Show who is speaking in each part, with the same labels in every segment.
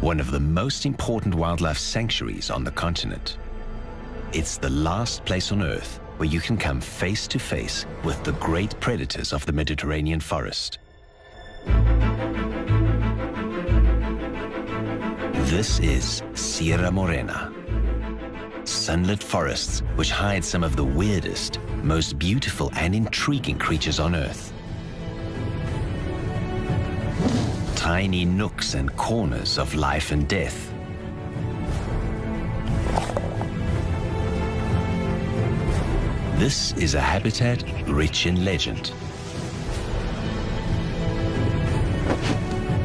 Speaker 1: one of the most important wildlife sanctuaries on the continent. It's the last place on Earth where you can come face to face with the great predators of the Mediterranean forest. This is Sierra Morena, sunlit forests which hide some of the weirdest, most beautiful and intriguing creatures on Earth. Tiny nooks and corners of life and death. This is a habitat rich in legend.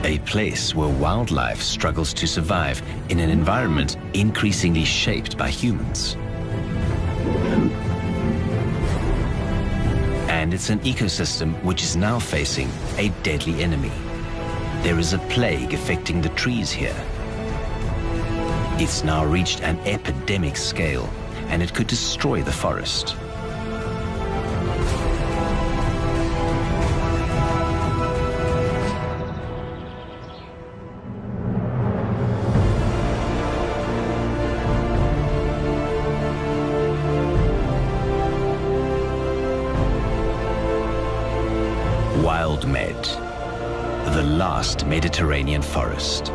Speaker 1: A place where wildlife struggles to survive in an environment increasingly shaped by humans. And it's an ecosystem which is now facing a deadly enemy. There is a plague affecting the trees here. It's now reached an epidemic scale, and it could destroy the forest. Wild Med, the last Mediterranean forest.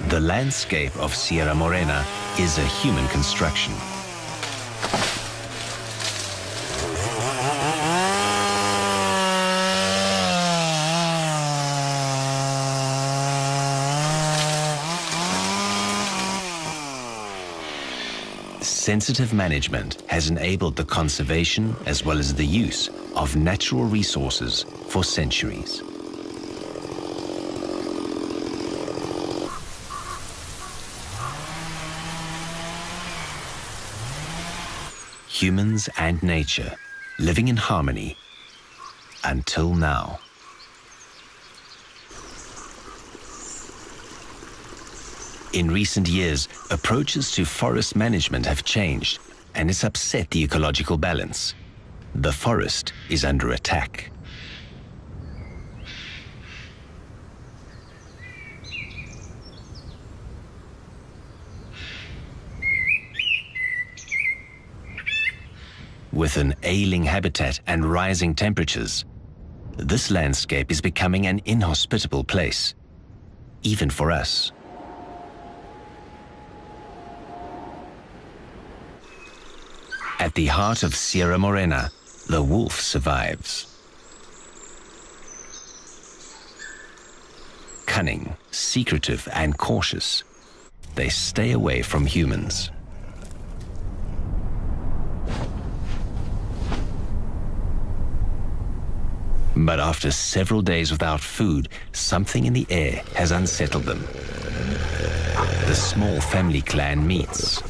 Speaker 1: The landscape of Sierra Morena is a human construction. Sensitive management has enabled the conservation as well as the use of natural resources for centuries. Humans and nature living in harmony until now. In recent years, approaches to forest management have changed, and it's upset the ecological balance. The forest is under attack. With an ailing habitat and rising temperatures, this landscape is becoming an inhospitable place, even for us. At the heart of Sierra Morena, the wolf survives. Cunning, secretive, and cautious, they stay away from humans. But after several days without food, something in the air has unsettled them. The small family clan meets.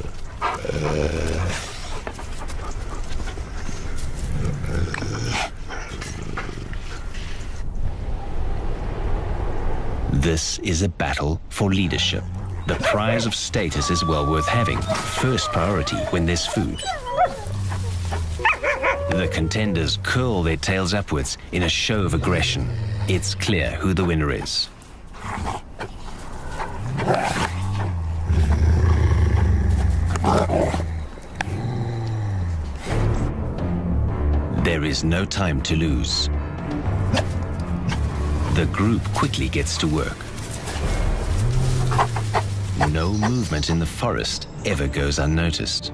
Speaker 1: This is a battle for leadership. The prize of status is well worth having, first priority when there's food. The contenders curl their tails upwards in a show of aggression. It's clear who the winner is. There is no time to lose. The group quickly gets to work. No movement in the forest ever goes unnoticed.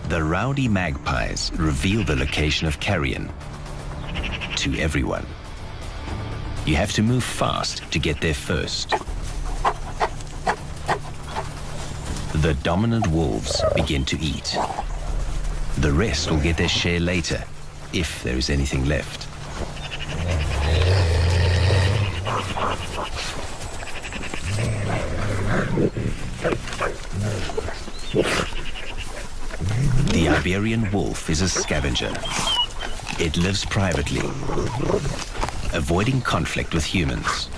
Speaker 1: The rowdy magpies reveal the location of carrion to everyone. You have to move fast to get there first. The dominant wolves begin to eat. The rest will get their share later, if there is anything left. The Iberian wolf is a scavenger. It lives privately, avoiding conflict with humans.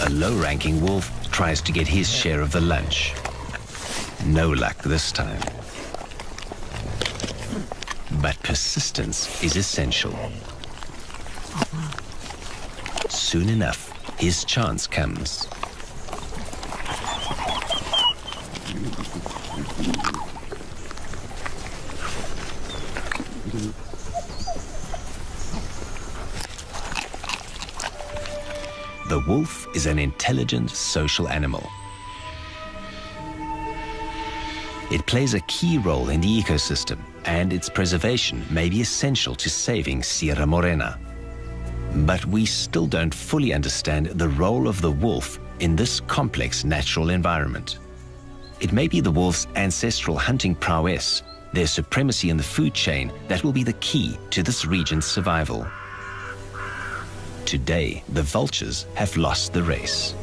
Speaker 1: A low-ranking wolf tries to get his share of the lunch. No luck this time. But persistence is essential. Soon enough, his chance comes. The wolf is an intelligent social animal. It plays a key role in the ecosystem, and its preservation may be essential to saving Sierra Morena. But we still don't fully understand the role of the wolf in this complex natural environment. It may be the wolf's ancestral hunting prowess, their supremacy in the food chain, that will be the key to this region's survival. Today, the vultures have lost the race.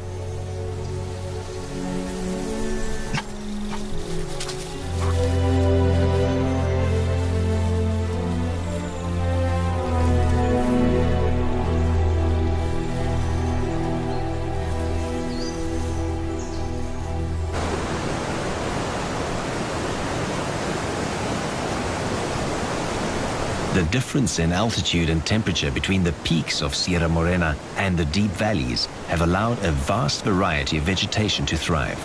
Speaker 1: The difference in altitude and temperature between the peaks of Sierra Morena and the deep valleys have allowed a vast variety of vegetation to thrive.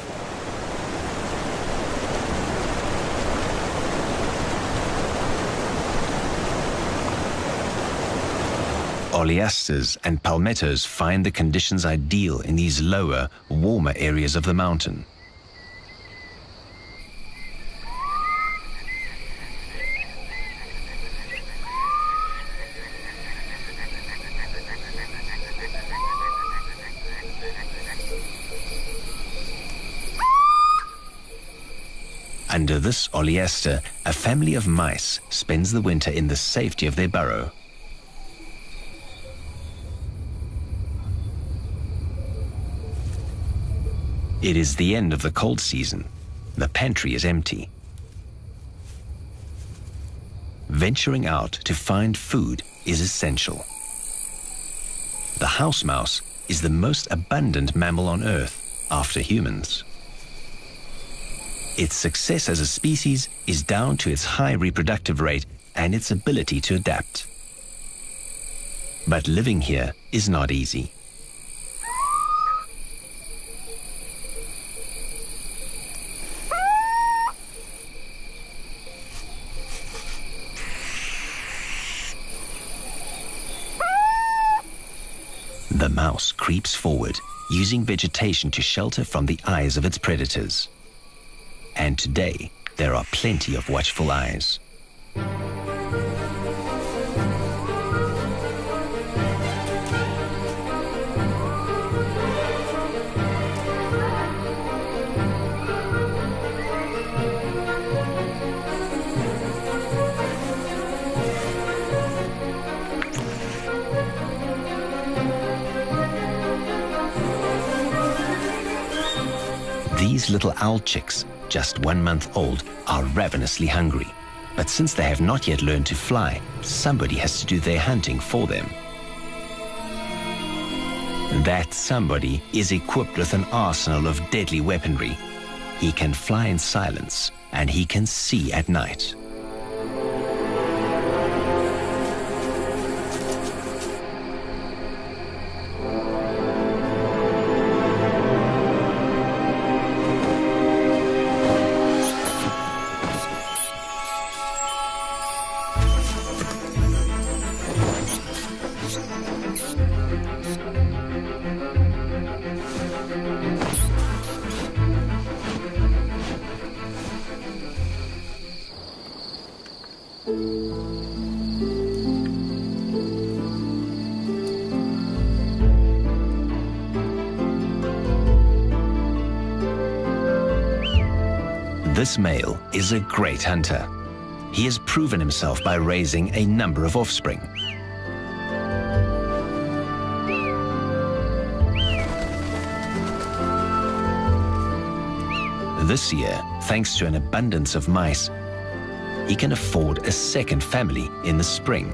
Speaker 1: Oleasters and palmettos find the conditions ideal in these lower, warmer areas of the mountain. Under this oleaster, a family of mice spends the winter in the safety of their burrow. It is the end of the cold season. The pantry is empty. Venturing out to find food is essential. The house mouse is the most abundant mammal on Earth after humans. Its success as a species is down to its high reproductive rate and its ability to adapt. But living here is not easy. The mouse creeps forward, using vegetation to shelter from the eyes of its predators. And today, there are plenty of watchful eyes. These little owl chicks, just 1 month old, are ravenously hungry. But since they have not yet learned to fly, somebody has to do their hunting for them. That somebody is equipped with an arsenal of deadly weaponry. He can fly in silence, and he can see at night. This male is a great hunter. He has proven himself by raising a number of offspring. This year, thanks to an abundance of mice, he can afford a second family in the spring.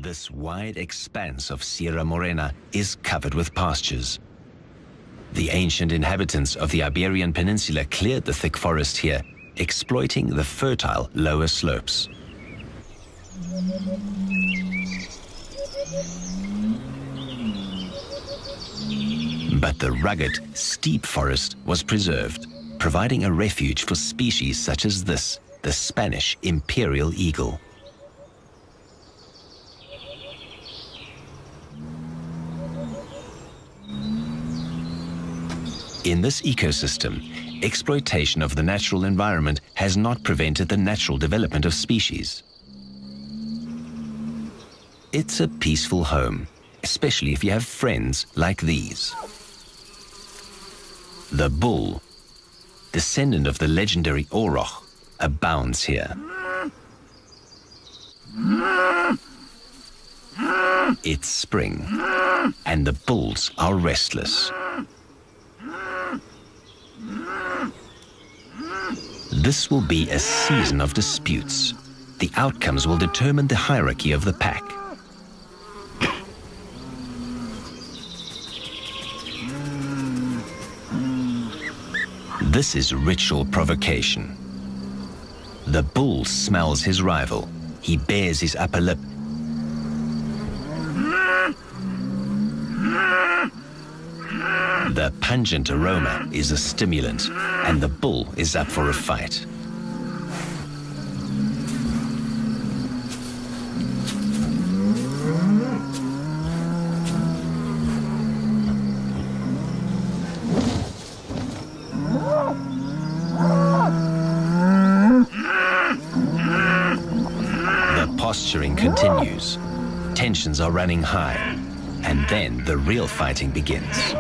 Speaker 1: This wide expanse of Sierra Morena is covered with pastures. The ancient inhabitants of the Iberian Peninsula cleared the thick forest here, exploiting the fertile lower slopes. But the rugged, steep forest was preserved, providing a refuge for species such as this, the Spanish imperial eagle. In this ecosystem, exploitation of the natural environment has not prevented the natural development of species. It's a peaceful home, especially if you have friends like these. The bull, descendant of the legendary Auroch, abounds here. It's spring, and the bulls are restless. This will be a season of disputes. The outcomes will determine the hierarchy of the pack. This is ritual provocation. The bull smells his rival. He bares his upper lip. The pungent aroma is a stimulant, and the bull is up for a fight. The posturing continues. Tensions are running high, and then the real fighting begins.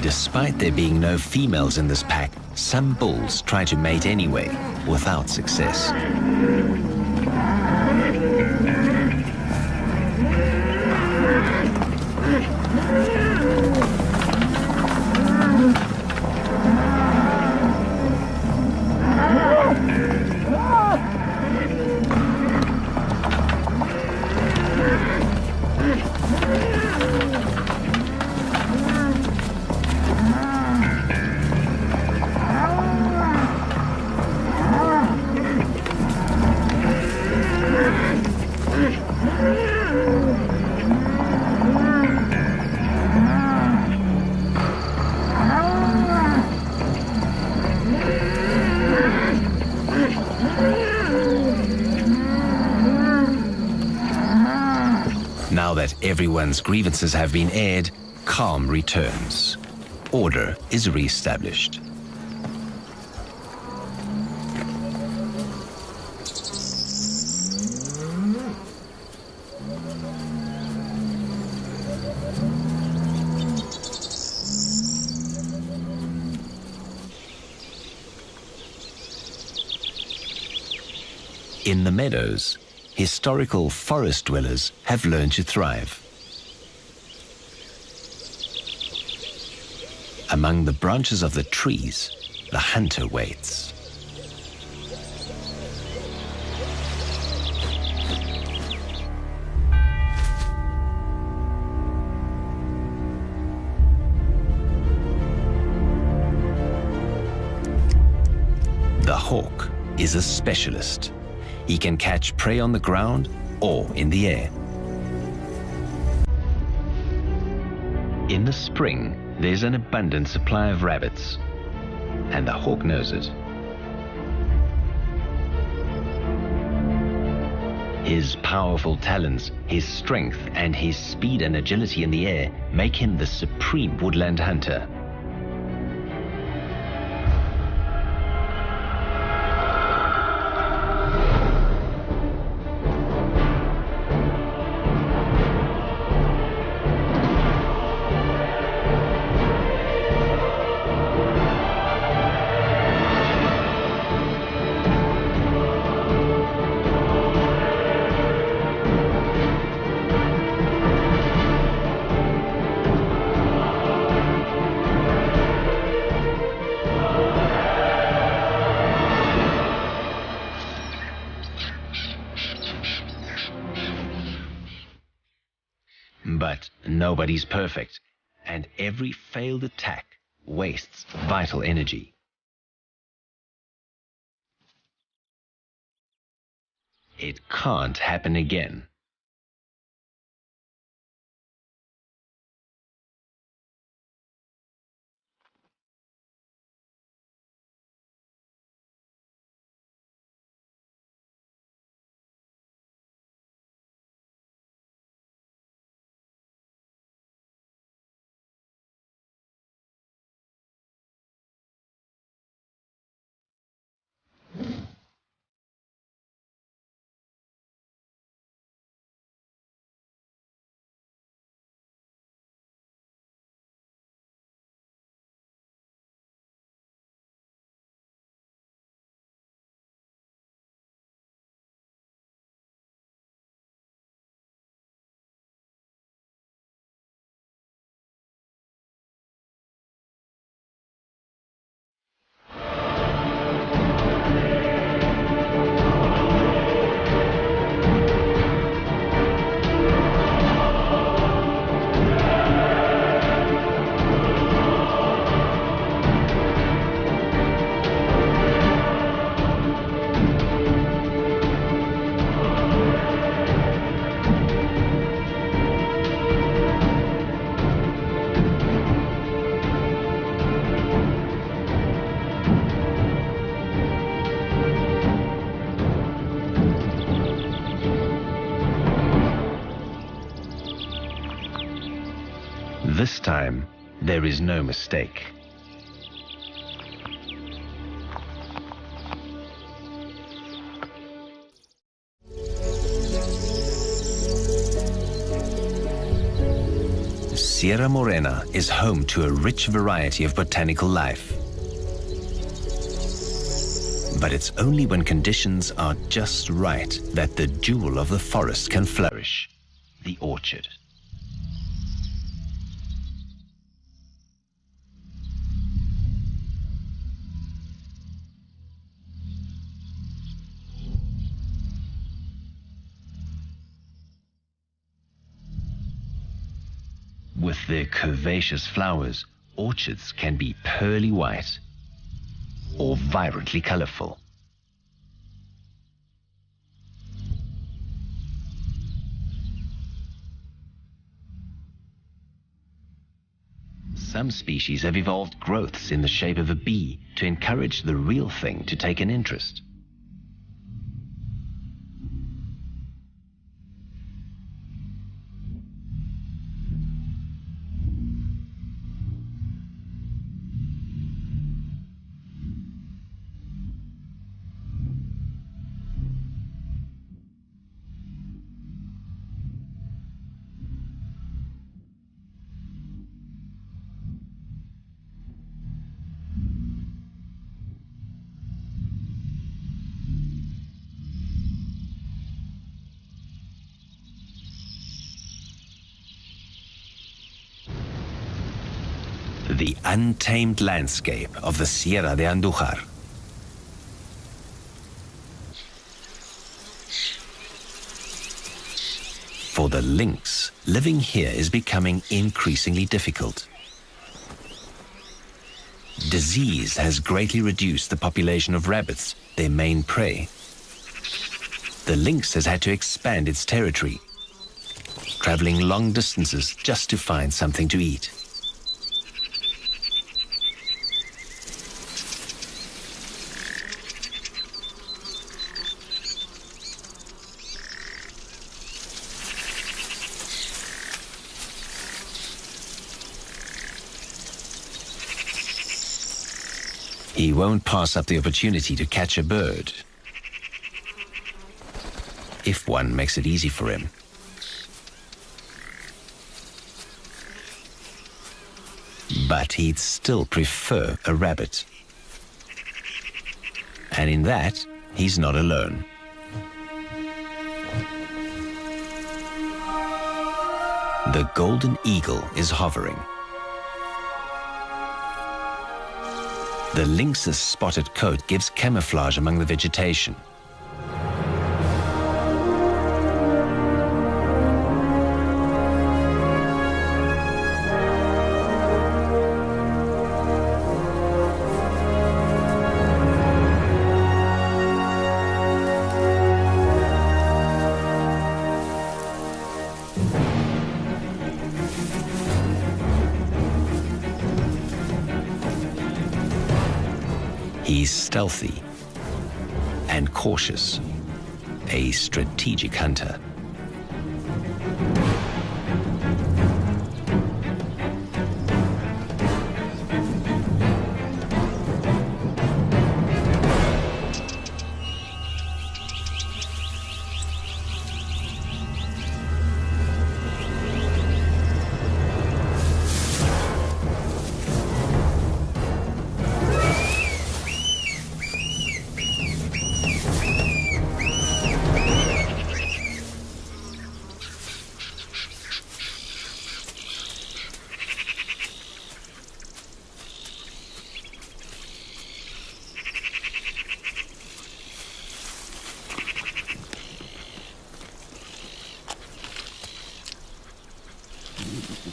Speaker 1: Despite there being no females in this pack, some bulls try to mate anyway, without success. Now that everyone's grievances have been aired, calm returns. Order is re-established. In the meadows, historical forest dwellers have learned to thrive. Among the branches of the trees, the hunter waits. The hawk is a specialist. He can catch prey on the ground or in the air. In the spring, there's an abundant supply of rabbits, and the hawk knows it. His powerful talons, his strength, and his speed and agility in the air make him the supreme woodland hunter. But nobody's perfect, and every failed attack wastes vital energy. It can't happen again. This time, there is no mistake. Sierra Morena is home to a rich variety of botanical life. But it's only when conditions are just right that the jewel of the forest can flourish, the orchard. With their curvaceous flowers, orchards can be pearly white or vibrantly colorful. Some species have evolved growths in the shape of a bee to encourage the real thing to take an interest. The untamed landscape of the Sierra de Andújar. For the lynx, living here is becoming increasingly difficult. Disease has greatly reduced the population of rabbits, their main prey. The lynx has had to expand its territory, traveling long distances just to find something to eat. He won't pass up the opportunity to catch a bird, if one makes it easy for him. But he'd still prefer a rabbit. And in that, he's not alone. The golden eagle is hovering. The lynx's spotted coat gives camouflage among the vegetation. He's stealthy and cautious, a strategic hunter.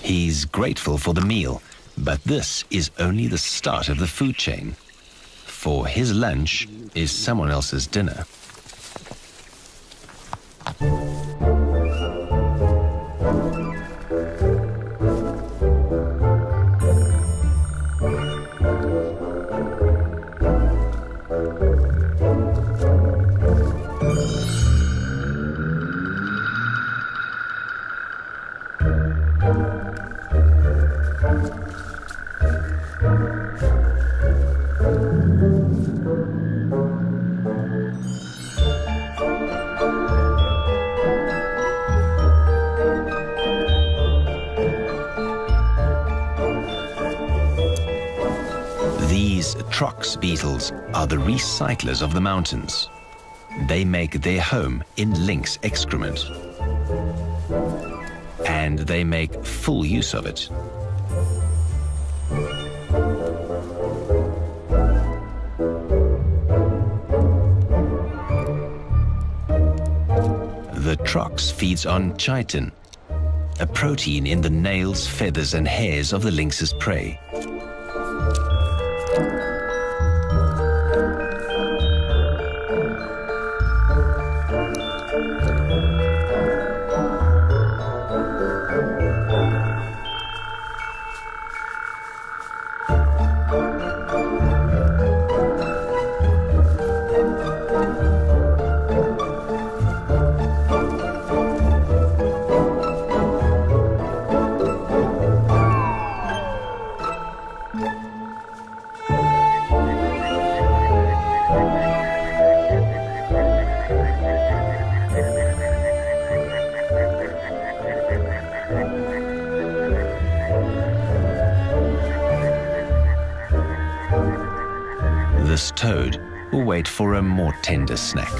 Speaker 1: He's grateful for the meal, but this is only the start of the food chain. For his lunch is someone else's dinner. These trox beetles are the recyclers of the mountains. They make their home in lynx excrement. And they make full use of it. The trox feeds on chitin, a protein in the nails, feathers, and hairs of the lynx's prey. This toad will wait for a more tender snack.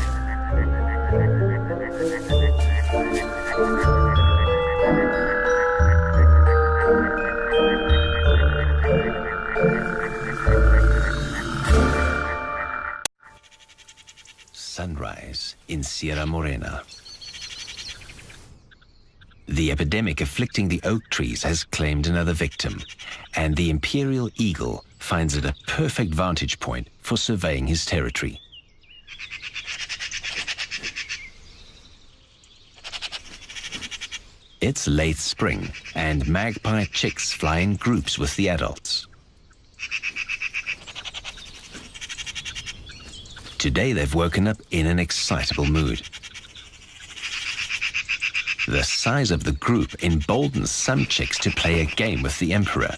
Speaker 1: in Sierra Morena. The epidemic afflicting the oak trees has claimed another victim, and the imperial eagle finds it a perfect vantage point for surveying his territory. It's late spring, and magpie chicks fly in groups with the adults. Today they've woken up in an excitable mood. The size of the group emboldens some chicks to play a game with the emperor.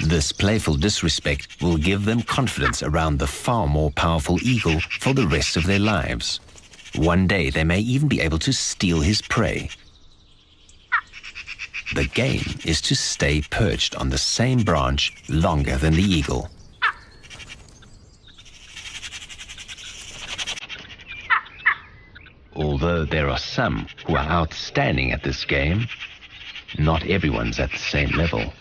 Speaker 1: This playful disrespect will give them confidence around the far more powerful eagle for the rest of their lives. One day they may even be able to steal his prey. The game is to stay perched on the same branch longer than the eagle. Although there are some who are outstanding at this game, not everyone's at the same level.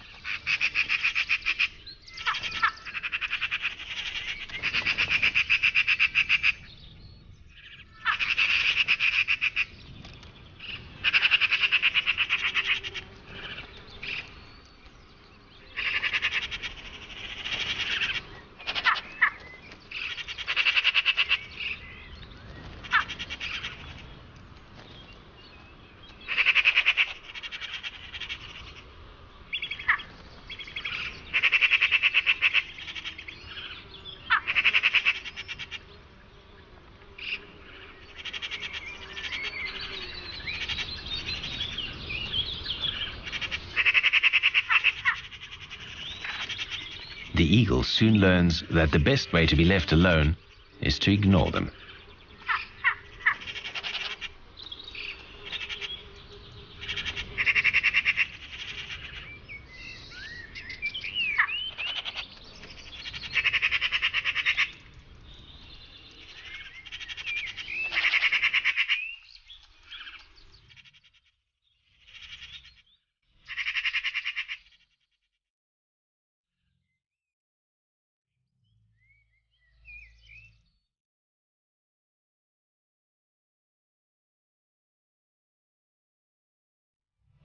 Speaker 1: The eagle soon learns that the best way to be left alone is to ignore them.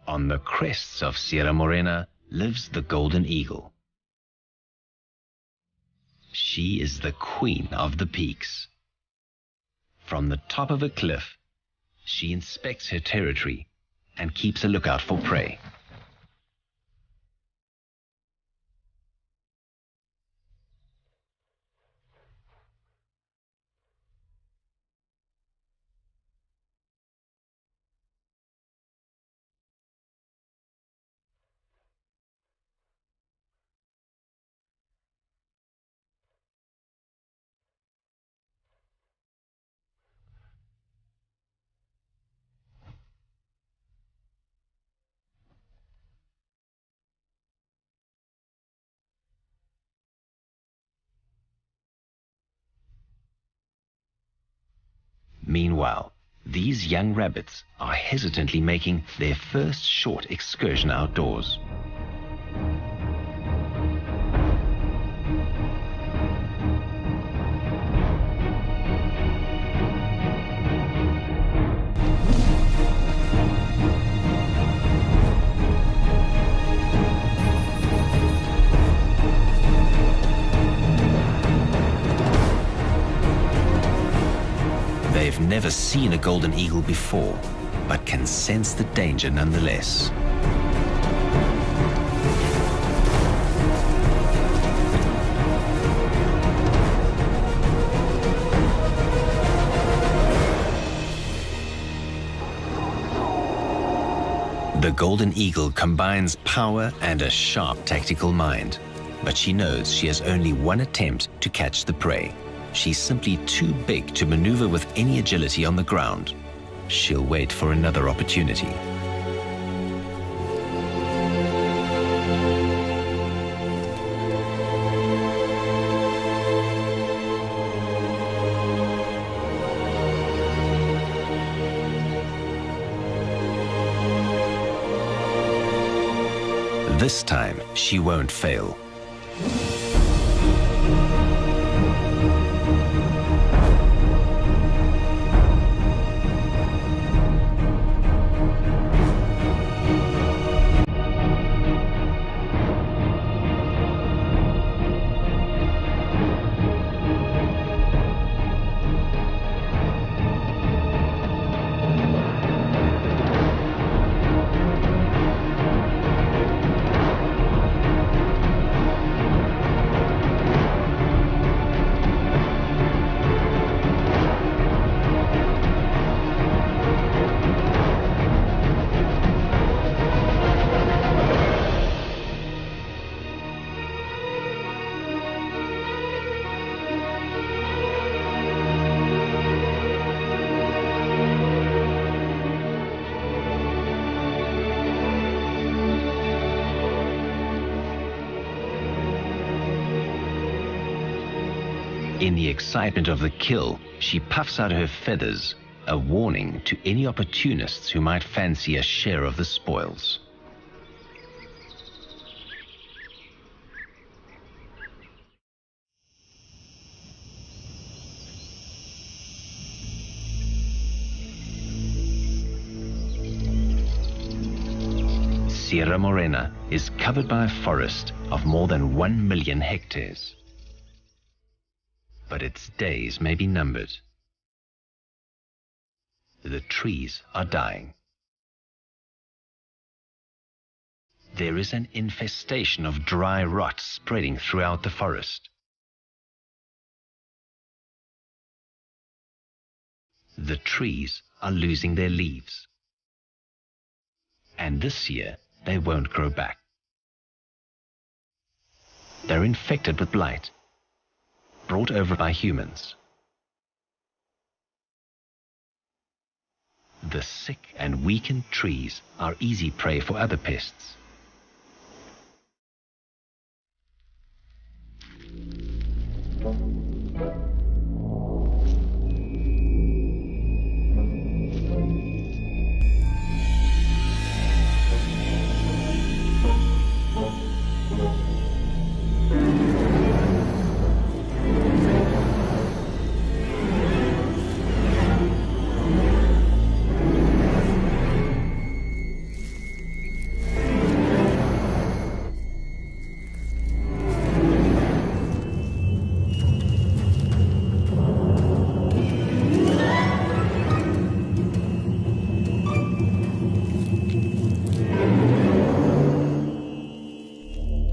Speaker 1: On the crests of Sierra Morena lives the golden eagle. She is the queen of the peaks. From the top of a cliff, she inspects her territory and keeps a lookout for prey. Meanwhile, these young rabbits are hesitantly making their first short excursion outdoors. They've never seen a golden eagle before, but can sense the danger nonetheless. The golden eagle combines power and a sharp tactical mind, but she knows she has only one attempt to catch the prey. She's simply too big to maneuver with any agility on the ground. She'll wait for another opportunity. This time, she won't fail. In the excitement of the kill, she puffs out her feathers, a warning to any opportunists who might fancy a share of the spoils. Sierra Morena is covered by a forest of more than 1 million hectares. But its days may be numbered. The trees are dying. There is an infestation of dry rot spreading throughout the forest. The trees are losing their leaves. And this year, they won't grow back. They're infected with blight, brought over by humans. The sick and weakened trees are easy prey for other pests.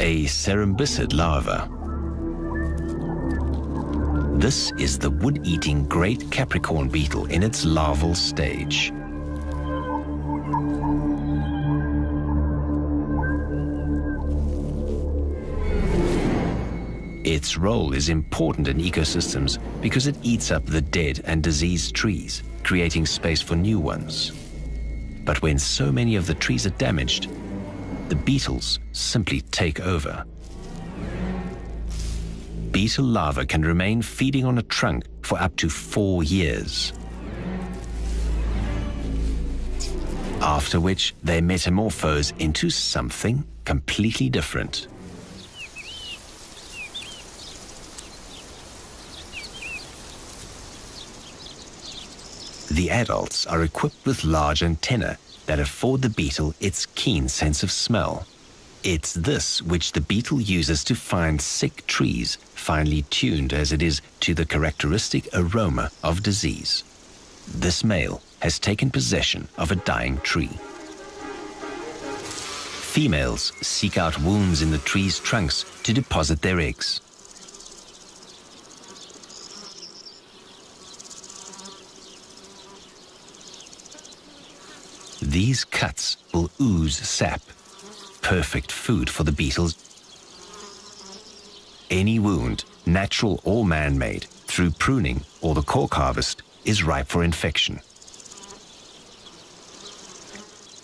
Speaker 1: A cerambycid larva. This is the wood-eating great Capricorn beetle in its larval stage. Its role is important in ecosystems because it eats up the dead and diseased trees, creating space for new ones. But when so many of the trees are damaged, the beetles simply take over. Beetle larvae can remain feeding on a trunk for up to 4 years. After which they metamorphose into something completely different. The adults are equipped with large antennae that afford the beetle its keen sense of smell. It's this which the beetle uses to find sick trees, finely tuned as it is to the characteristic aroma of disease. This male has taken possession of a dying tree. Females seek out wounds in the tree's trunks to deposit their eggs. These cuts will ooze sap, perfect food for the beetles. Any wound, natural or man-made, through pruning or the cork harvest, is ripe for infection.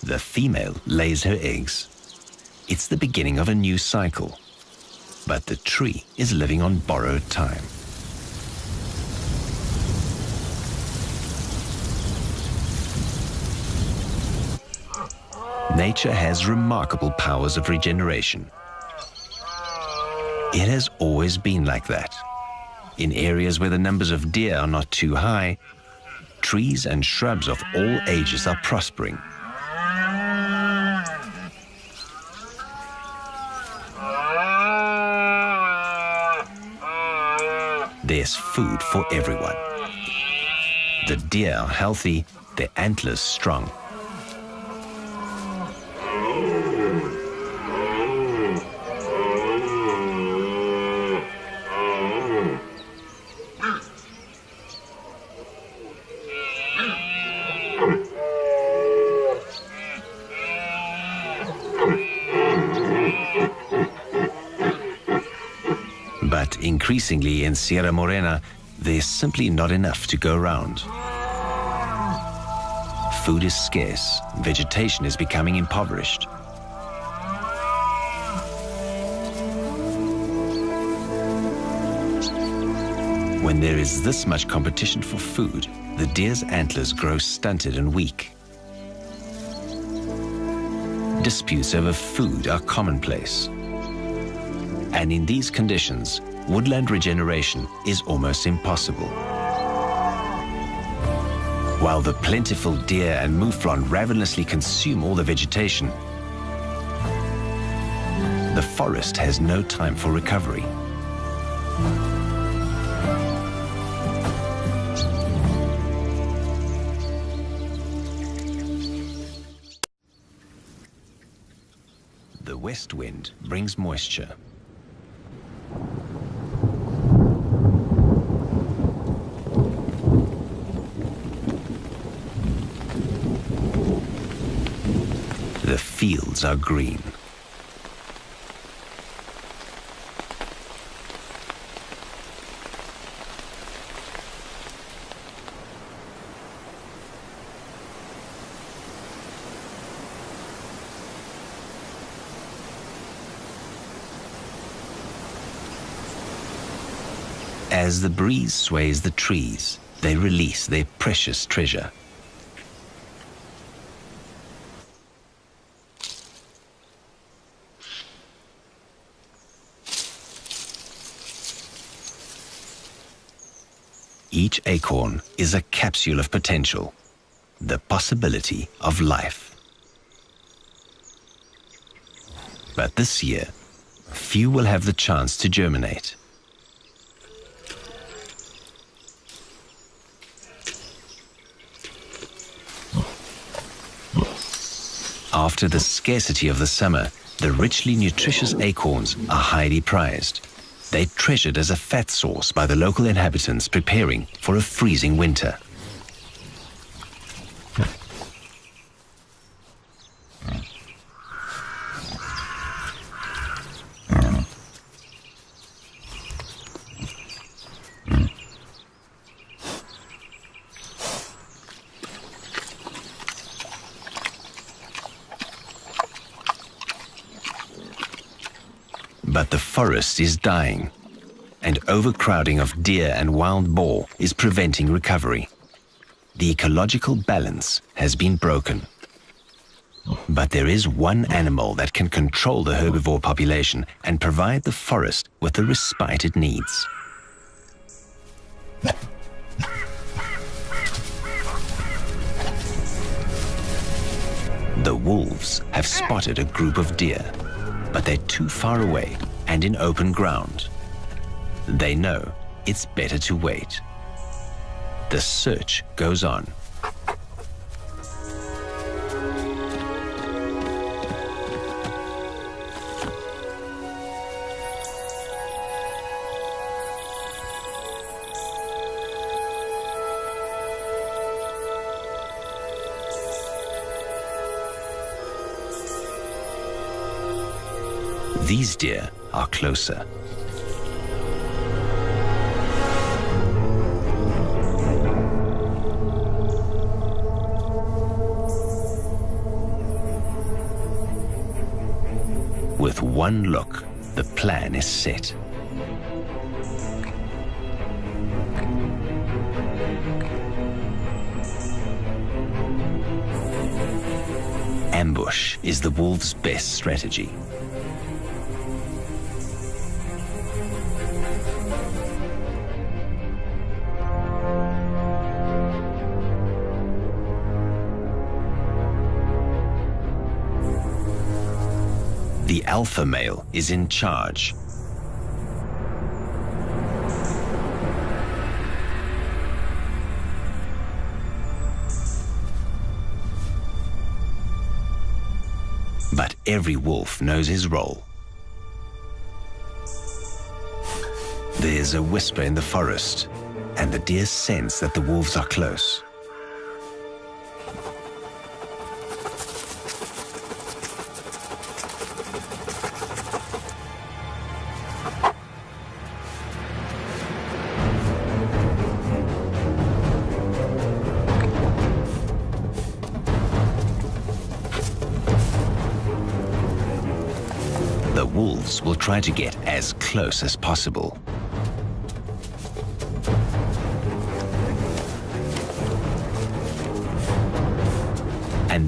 Speaker 1: The female lays her eggs. It's the beginning of a new cycle, but the tree is living on borrowed time. Nature has remarkable powers of regeneration. It has always been like that. In areas where the numbers of deer are not too high, trees and shrubs of all ages are prospering. There's food for everyone. The deer are healthy, their antlers strong. But increasingly in Sierra Morena, there's simply not enough to go around. Food is scarce, vegetation is becoming impoverished. When there is this much competition for food, the deer's antlers grow stunted and weak. Disputes over food are commonplace. And in these conditions, woodland regeneration is almost impossible. While the plentiful deer and mouflon ravenously consume all the vegetation, the forest has no time for recovery. The west wind brings moisture. The fields are green. As the breeze sways the trees, they release their precious treasure. Each acorn is a capsule of potential, the possibility of life. But this year, few will have the chance to germinate. After the scarcity of the summer, the richly nutritious acorns are highly prized. They're treasured as a fat source by the local inhabitants preparing for a freezing winter. But the forest is dying, and overcrowding of deer and wild boar is preventing recovery. The ecological balance has been broken. But there is one animal that can control the herbivore population and provide the forest with the respite it needs. The wolves have spotted a group of deer, but they're too far away and in open ground. They know it's better to wait. The search goes on. These deer are closer. With one look, the plan is set. Ambush is the wolf's best strategy. The alpha male is in charge. But every wolf knows his role. There's a whisper in the forest, and the deer sense that the wolves are close. The wolves will try to get as close as possible.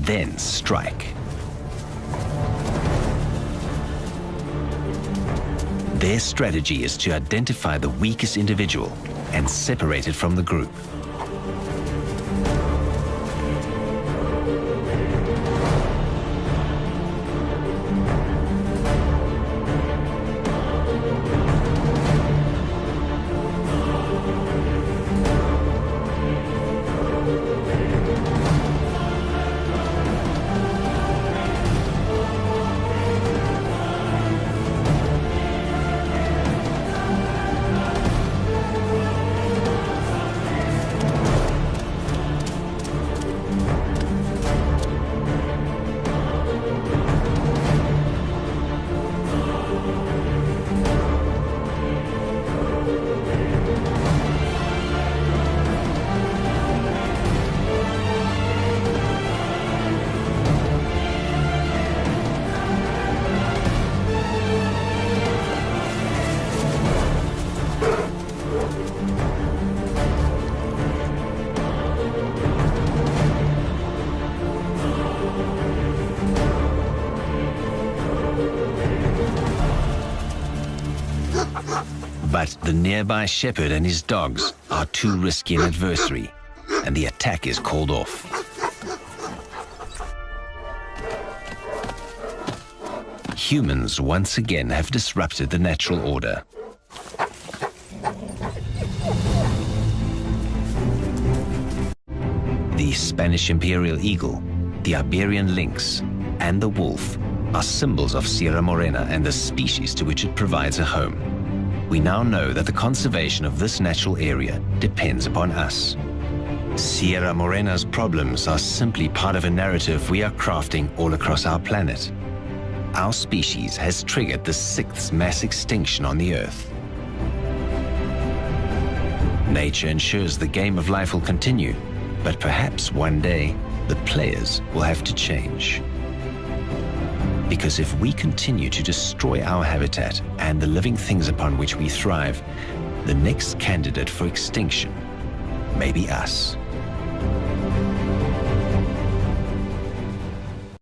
Speaker 1: then strike. Their strategy is to identify the weakest individual and separate it from the group. But the nearby shepherd and his dogs are too risky an adversary, and the attack is called off. Humans once again have disrupted the natural order. The Spanish imperial eagle, the Iberian lynx, and the wolf are symbols of Sierra Morena and the species to which it provides a home. We now know that the conservation of this natural area depends upon us. Sierra Morena's problems are simply part of a narrative we are crafting all across our planet. Our species has triggered the 6th mass extinction on the Earth. Nature ensures the game of life will continue, but perhaps one day the players will have to change. Because if we continue to destroy our habitat and the living things upon which we thrive, the next candidate for extinction may be us.